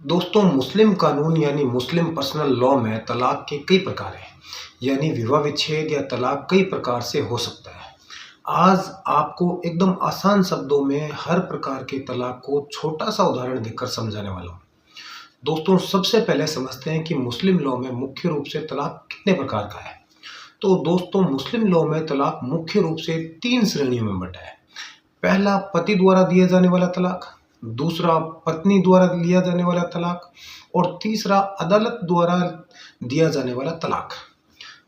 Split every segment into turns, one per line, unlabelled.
दोस्तों, मुस्लिम कानून यानी मुस्लिम पर्सनल लॉ में तलाक के कई प्रकार हैं। यानी विवाह विच्छेद या तलाक कई प्रकार से हो सकता है। आज आपको एकदम आसान शब्दों में हर प्रकार के तलाक को छोटा सा उदाहरण देकर समझाने वाला हूँ। दोस्तों, सबसे पहले समझते हैं कि मुस्लिम लॉ में मुख्य रूप से तलाक कितने प्रकार का है। तो दोस्तों, मुस्लिम लॉ में तलाक मुख्य रूप से 3 श्रेणियों में बंटा है। पहला, पति द्वारा दिया जाने वाला तलाक। दूसरा, पत्नी द्वारा लिया जाने वाला तलाक। और तीसरा, अदालत द्वारा दिया जाने वाला तलाक।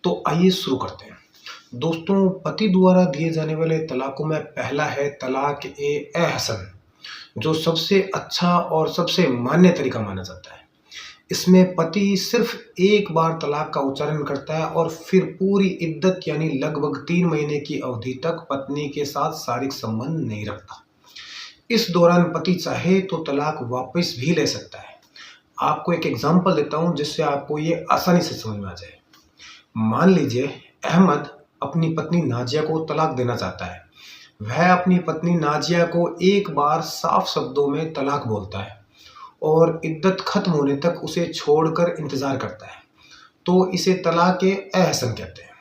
तो आइए शुरू करते हैं। दोस्तों, पति द्वारा दिए जाने वाले तलाकों में पहला है तलाक ए हसन, जो सबसे अच्छा और सबसे मान्य तरीका माना जाता है। इसमें पति सिर्फ एक बार तलाक का उच्चारण करता है और फिर पूरी इद्दत यानी लगभग 3 महीने की अवधि तक पत्नी के साथ शारीरिक संबंध नहीं रखता। इस दौरान पति चाहे तो तलाक वापस भी ले सकता है। आपको एक एग्जांपल देता हूं जिससे आपको ये आसानी से समझ में आ जाए। मान लीजिए अहमद अपनी पत्नी नाजिया को तलाक देना चाहता है। वह अपनी पत्नी नाजिया को एक बार साफ शब्दों में तलाक बोलता है और इद्दत खत्म होने तक उसे छोड़कर इंतजार करता है। तो इसे तलाक ए हसन कहते हैं।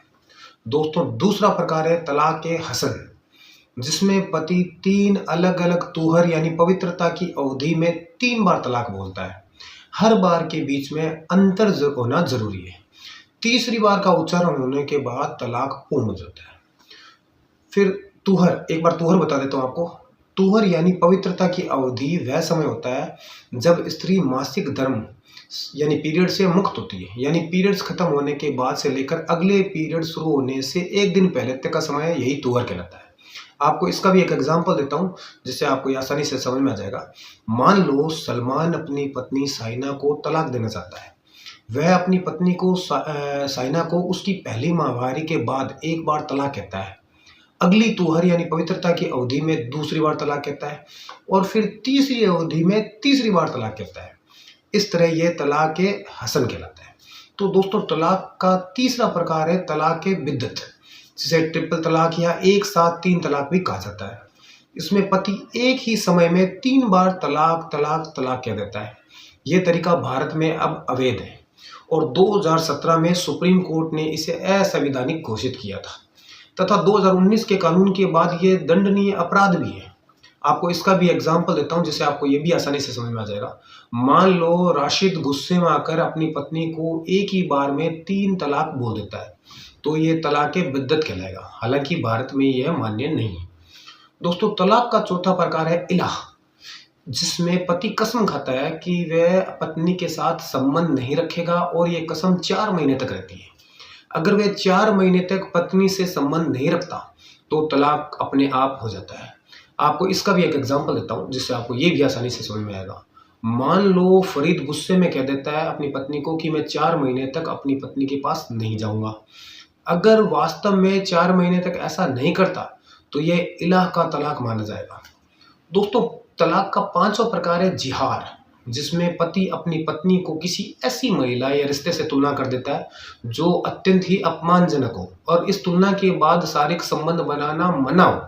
दोस्तों, दूसरा प्रकार है तलाक ए हसन, जिसमें पति 3 अलग अलग तुहर यानी पवित्रता की अवधि में 3 बार तलाक बोलता है। हर बार के बीच में अंतर होना जरूरी है। तीसरी बार का उच्चारण होने के बाद तलाक पूर्ण हो जाता है। फिर तुहर, एक बार तुहर बता देता हूं आपको। तुहर यानी पवित्रता की अवधि वह समय होता है जब स्त्री मासिक धर्म यानी पीरियड से मुक्त होती है। यानी पीरियड्स खत्म होने के बाद से लेकर अगले पीरियड शुरू होने से एक दिन पहले तक का समय यही तुहर कहलाता है। आपको इसका भी एक एग्जांपल देता हूं जिससे आपको आसानी से समझ में आ जाएगा। मान लो सलमान अपनी पत्नी साइना को तलाक देना चाहता है। वह अपनी पत्नी को साइना को उसकी पहली माहवारी के बाद एक बार तलाक कहता है। अगली तुहर यानी पवित्रता की अवधि में दूसरी बार तलाक कहता है और फिर तीसरी अवधि में तीसरी बार तलाक कहता है। इस तरह यह तलाक ए हसन कहलाता है। तो दोस्तों, तलाक का तीसरा प्रकार है तलाक ए बिद्दत, जिसे ट्रिपल तलाक या एक साथ 3 तलाक भी कहा जाता है। इसमें पति एक ही समय में 3 बार तलाक तलाक तलाक कह देता है। यह तरीका भारत में अब अवैध है और 2017 में सुप्रीम कोर्ट ने इसे असंवैधानिक घोषित किया था तथा 2019 के कानून के बाद यह दंडनीय अपराध भी है। आपको इसका भी एग्जाम्पल देता हूं जिससे आपको ये भी आसानी से समझ में आ जाएगा। मान लो राशिद गुस्से में आकर अपनी पत्नी को एक ही बार में 3 तलाक बोल देता है, तो ये तलाक ए बिद्दत कहलाएगा। हालांकि भारत में यह मान्य नहीं है। दोस्तों, तलाक का चौथा प्रकार है इलाह, जिसमें पति कसम खाता है कि वह पत्नी के साथ संबंध नहीं रखेगा और ये कसम 4 महीने तक रहती है। अगर वह 4 महीने तक पत्नी से संबंध नहीं रखता तो तलाक अपने आप हो जाता है। आपको इसका भी एक एग्जांपल देता हूं जिससे आपको ये भी आसानी से समझ में आएगा। मान लो फरीद गुस्से में कह देता है अपनी पत्नी को कि मैं 4 महीने तक अपनी पत्नी के पास नहीं जाऊंगा। अगर वास्तव में 4 महीने तक ऐसा नहीं करता तो यह इलाह का तलाक माना जाएगा। दोस्तों, तलाक का 5वां प्रकार है जिहार, जिसमें पति अपनी पत्नी को किसी ऐसी महिला या रिश्ते से तुलना कर देता है जो अत्यंत ही अपमानजनक हो और इस तुलना के बाद शारीरिक संबंध बनाना मना हो।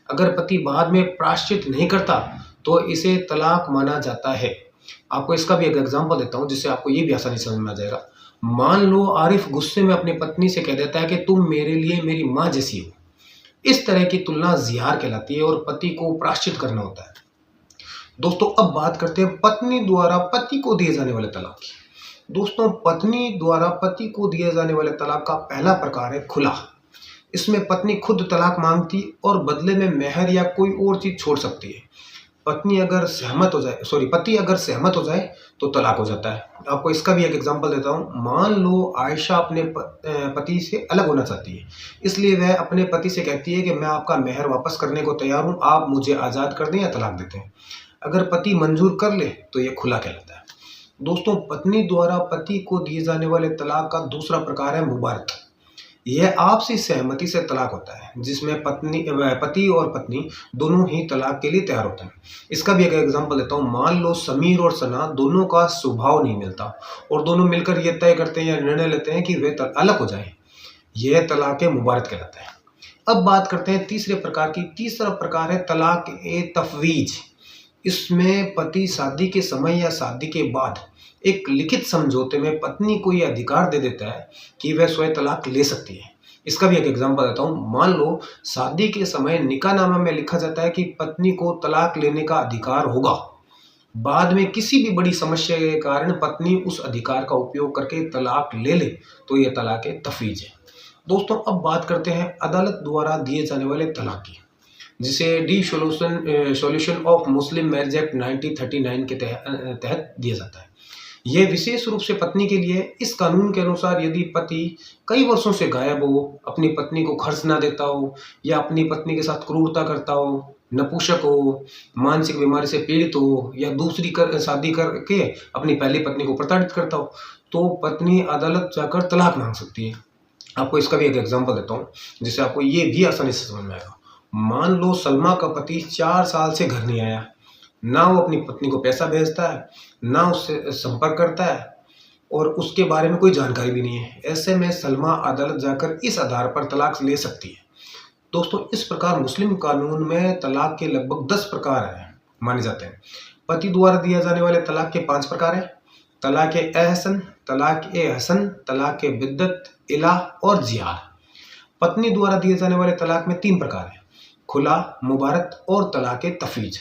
अगर पति बाद में प्रायश्चित नहीं करता तो इसे तलाक माना जाता है। आपको इसका भी एक एग्जांपल देता हूं जिससे आपको ये भी आसानी समझ में आ जाएगा। मान लो आरिफ गुस्से में अपनी पत्नी से कह देता है कि तुम मेरे लिए मेरी माँ जैसी हो। इस तरह की तुलना जिहार कहलाती है और पति को प्रायश्चित करना होता है। दोस्तों, अब बात करते हैं पत्नी द्वारा पति को दिए जाने वाले तलाक की। दोस्तों, पत्नी द्वारा पति को दिए जाने वाले तलाक का पहला प्रकार है खुला। इसमें पत्नी खुद तलाक मांगती और बदले में मेहर या कोई और चीज छोड़ सकती है। पति अगर सहमत हो जाए तो तलाक हो जाता है। आपको इसका भी एक एग्जांपल देता हूं। मान लो आयशा अपने पति से अलग होना चाहती है, इसलिए वह अपने पति से कहती है कि मैं आपका मेहर वापस करने को तैयार हूं, आप मुझे आजाद कर दें या तलाक देते हैं। अगर पति मंजूर कर ले तो यह खुला कहलाता है। दोस्तों, पत्नी द्वारा पति को दिए जाने वाले तलाक का दूसरा प्रकार है मुबारक। यह आपसी सहमति से तलाक होता है, जिसमें पति और पत्नी दोनों ही तलाक के लिए तैयार होते हैं। इसका भी एक एग्जांपल देता हूं। मान लो समीर और सना दोनों का स्वभाव नहीं मिलता और दोनों मिलकर यह तय करते हैं या निर्णय लेते हैं कि वे अलग हो जाएं। यह तलाक मुबारक कहलाता है। अब बात करते हैं तीसरे प्रकार की। तीसरा प्रकार है तलाक ए तफवीज, इसमें पति शादी के समय या शादी के बाद एक लिखित समझौते में पत्नी को यह अधिकार दे देता है कि वह स्वयं तलाक ले सकती है। इसका भी एक एग्जांपल देता हूँ। मान लो शादी के समय निकाहनामा में लिखा जाता है कि पत्नी को तलाक लेने का अधिकार होगा। बाद में किसी भी बड़ी समस्या के कारण पत्नी उस अधिकार का उपयोग करके तलाक ले ले तो यह तलाक तफवीज है। दोस्तों, अब बात करते हैं अदालत द्वारा दिए जाने वाले तलाक की, जिसे D solution of Muslim marriage act 1939 के तहत दिया जाता है। यह विशेष रूप से पत्नी के लिए। इस कानून के अनुसार यदि पति कई वर्षों से गायब हो, अपनी पत्नी को खर्च ना देता हो या अपनी पत्नी के साथ क्रूरता करता हो, नपुंसक हो, मानसिक बीमारी से पीड़ित हो या दूसरी शादी करके अपनी पहली पत्नी को प्रताड़ित करता हो, तो पत्नी अदालत जाकर तलाक मांग सकती है। आपको इसका भी एक एग्जांपल देता हूँ जिससे आपको ये भी आसानी से समझ में आएगा। मान लो सलमा का पति 4 साल से घर नहीं आया, ना वो अपनी पत्नी को पैसा भेजता है, ना उससे संपर्क करता है और उसके बारे में कोई जानकारी भी नहीं है। ऐसे में सलमा अदालत जाकर इस आधार पर तलाक ले सकती है। दोस्तों, इस प्रकार मुस्लिम कानून में तलाक के लगभग 10 प्रकार हैं माने जाते हैं। पति द्वारा दिया जाने वाले तलाक के 5 प्रकार हैं: तलाक एहसन, तलाक हसन, तलाक बिद्दत, इलाह और जिहार। पत्नी द्वारा दिए जाने वाले तलाक में 3 प्रकार हैं: खुला, मुबारक और तलाक तफवीज।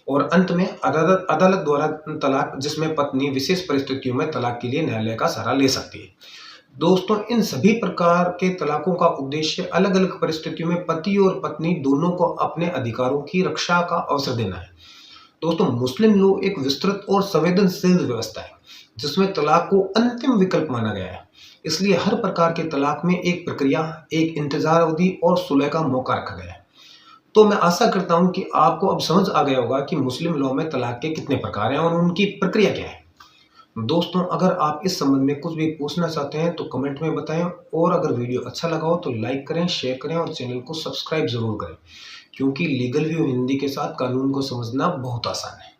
और अंत में अदालत द्वारा तलाक, जिसमें पत्नी विशेष परिस्थितियों में तलाक के लिए न्यायालय का सहारा ले सकती है। दोस्तों, इन सभी प्रकार के तलाकों का उद्देश्य अलग अलग परिस्थितियों में पति और पत्नी दोनों को अपने अधिकारों की रक्षा का अवसर देना है। दोस्तों, मुस्लिम लॉ एक विस्तृत और संवेदनशील व्यवस्था है जिसमें तलाक को अंतिम विकल्प माना गया है। इसलिए हर प्रकार के तलाक में एक प्रक्रिया, एक इंतजार अवधि और सुलह का मौका रखा गया है। तो मैं आशा करता हूं कि आपको अब समझ आ गया होगा कि मुस्लिम लॉ में तलाक के कितने प्रकार हैं और उनकी प्रक्रिया क्या है। दोस्तों, अगर आप इस संबंध में कुछ भी पूछना चाहते हैं तो कमेंट में बताएं, और अगर वीडियो अच्छा लगा हो तो लाइक करें, शेयर करें और चैनल को सब्सक्राइब जरूर करें, क्योंकि लीगल व्यू हिंदी के साथ कानून को समझना बहुत आसान है।